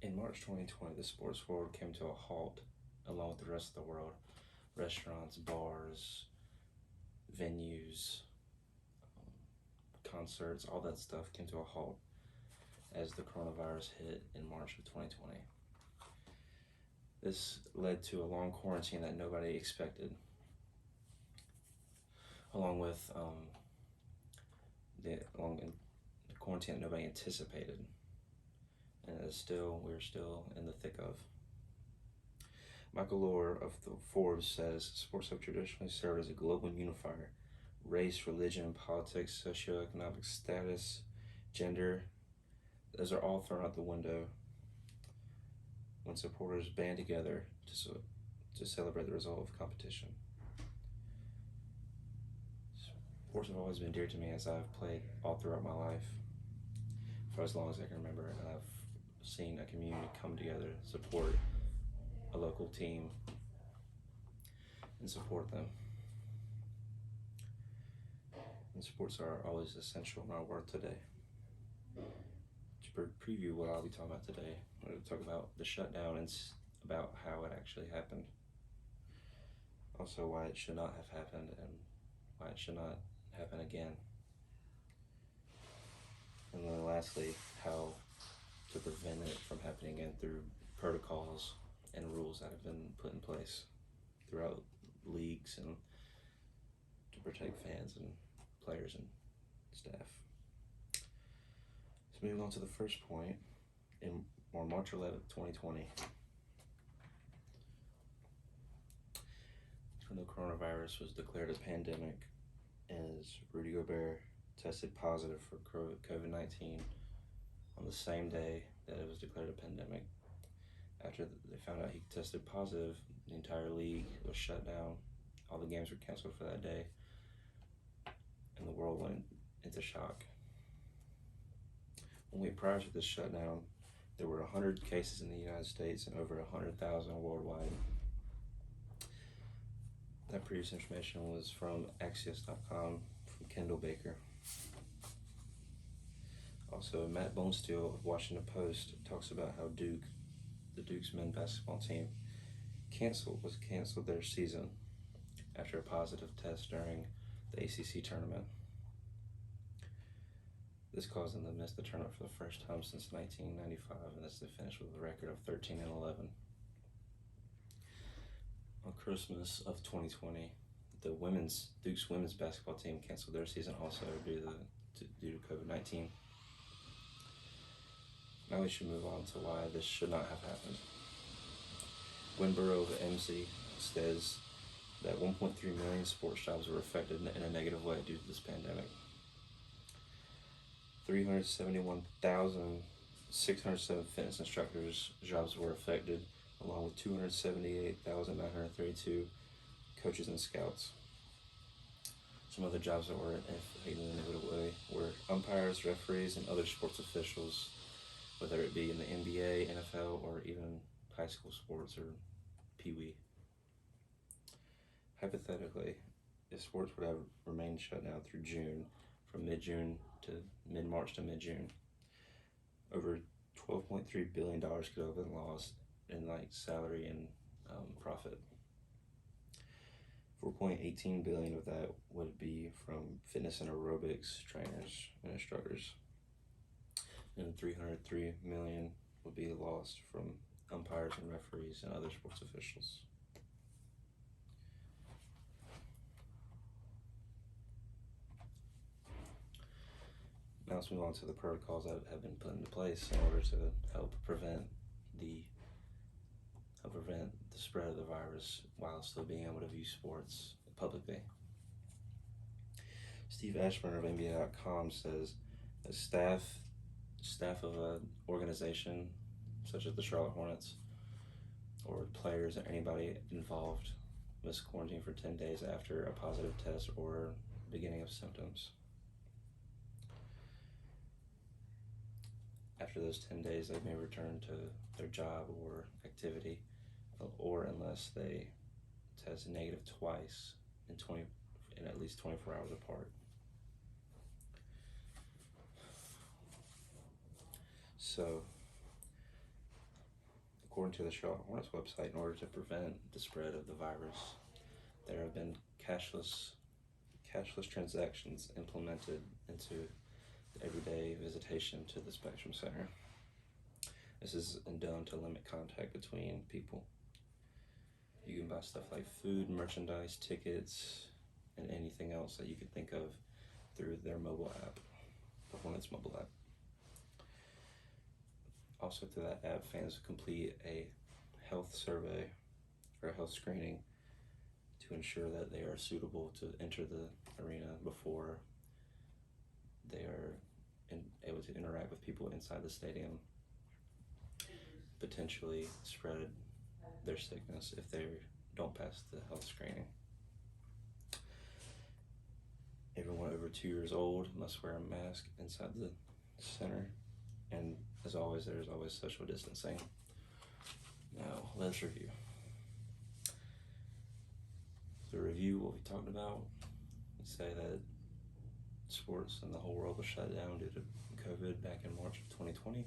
In March 2020, the sports world came to a halt along with the rest of the world. Restaurants, bars, venues, concerts, all that stuff came to a halt as the coronavirus hit in March of 2020. This led to a long quarantine that nobody expected, along with the quarantine that nobody anticipated, and we're still in the thick of. Michael Lohr of Forbes says sports have traditionally served as a global unifier. Race, religion, politics, socioeconomic status, gender, those are all thrown out the window when supporters band together to celebrate the result of competition. Sports have always been dear to me as I've played all throughout my life for as long as I can remember, and I've seen a community come together, support a local team, and support them. And sports are always essential in our world today. To preview what I'll be talking about today, I'm going to talk about the shutdown and about how it actually happened. Also, why it should not have happened and why it should not happen again. And then lastly, how to prevent it from happening again through protocols and rules that have been put in place throughout leagues and to protect fans and players and staff. So moving on to the first point, on March 11th, 2020, when the coronavirus was declared a pandemic, as Rudy Gobert tested positive for COVID-19 on the same day that it was declared a pandemic. After they found out he tested positive, the entire league was shut down. All the games were canceled for that day, and the world went into shock. 1 week prior to this shutdown, there were 100 cases in the United States and over 100,000 worldwide. That previous information was from Axios.com, from Kendall Baker. Also, Matt Bonesteel of Washington Post talks about how the Duke's men's basketball team was canceled their season after a positive test during the ACC tournament. This caused them to miss the tournament for the first time since 1995, and this they finished with a record of 13-11. On Christmas of 2020, the Duke's women's basketball team canceled their season also due to COVID-19. Now we should move on to why this should not have happened. Winborough of MC says that 1.3 million sports jobs were affected in a negative way due to this pandemic. 371,607 fitness instructors' jobs were affected, along with 278,932 coaches and scouts. Some other jobs that were affected in a negative way were umpires, referees, and other sports officials, whether it be in the NBA, NFL, or even high school sports or Pee-wee. Hypothetically, if sports would have remained shut down through June, from mid-March to mid-June, over $12.3 billion could have been lost in salary and profit. 4.18 billion of that would be from fitness and aerobics trainers and instructors, and 303 million would be lost from umpires and referees and other sports officials. Now let's move on to the protocols that have been put into place in order to help prevent the spread of the virus while still being able to view sports publicly. Steve Ashburn of NBA.com says that staff of an organization such as the Charlotte Hornets or players or anybody involved must quarantine for 10 days after a positive test or beginning of symptoms. After those 10 days, they may return to their job or activity, or unless they test negative twice in at least 24 hours apart. So according to the Charlotte Hornets website, in order to prevent the spread of the virus, there have been cashless transactions implemented into the everyday visitation to the Spectrum Center. This is done to limit contact between people. You can buy stuff like food, merchandise, tickets, and anything else that you could think of through their mobile app, the Hornets mobile app. Also through that app, fans complete a health survey or a health screening to ensure that they are suitable to enter the arena before they are able to interact with people inside the stadium, potentially spread their sickness if they don't pass the health screening. Everyone over 2 years old must wear a mask inside the center, and as always, there's always social distancing. Now, let's review. To review what we talked about, we say that sports in the whole world was shut down due to COVID back in March of 2020.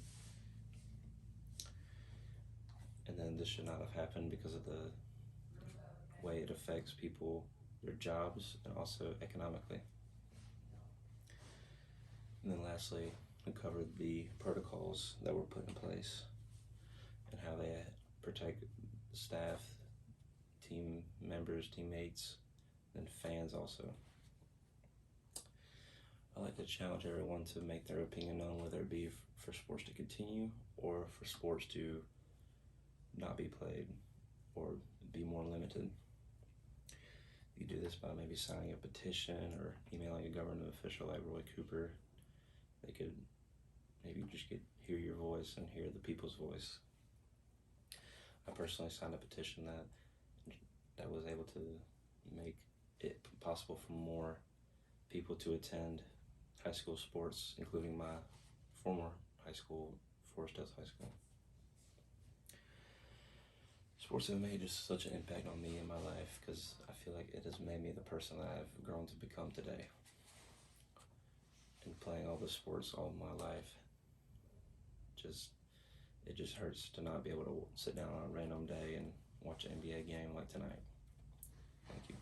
And then this should not have happened because of the way it affects people, their jobs, and also economically. And then lastly, we covered the protocols that were put in place and how they protect staff, team members, teammates, and fans also. I like to challenge everyone to make their opinion known, whether it be for sports to continue or for sports to not be played or be more limited. You do this by maybe signing a petition or emailing a government official like Roy Cooper. They could maybe just hear your voice and hear the people's voice. I personally signed a petition that was able to make it possible for more people to attend high school sports, including my former high school, Forest Hills High School. Sports have made just such an impact on me in my life because I feel like it has made me the person that I've grown to become today. And playing all the sports all my life, it just hurts to not be able to sit down on a random day and watch an NBA game like tonight. Thank you.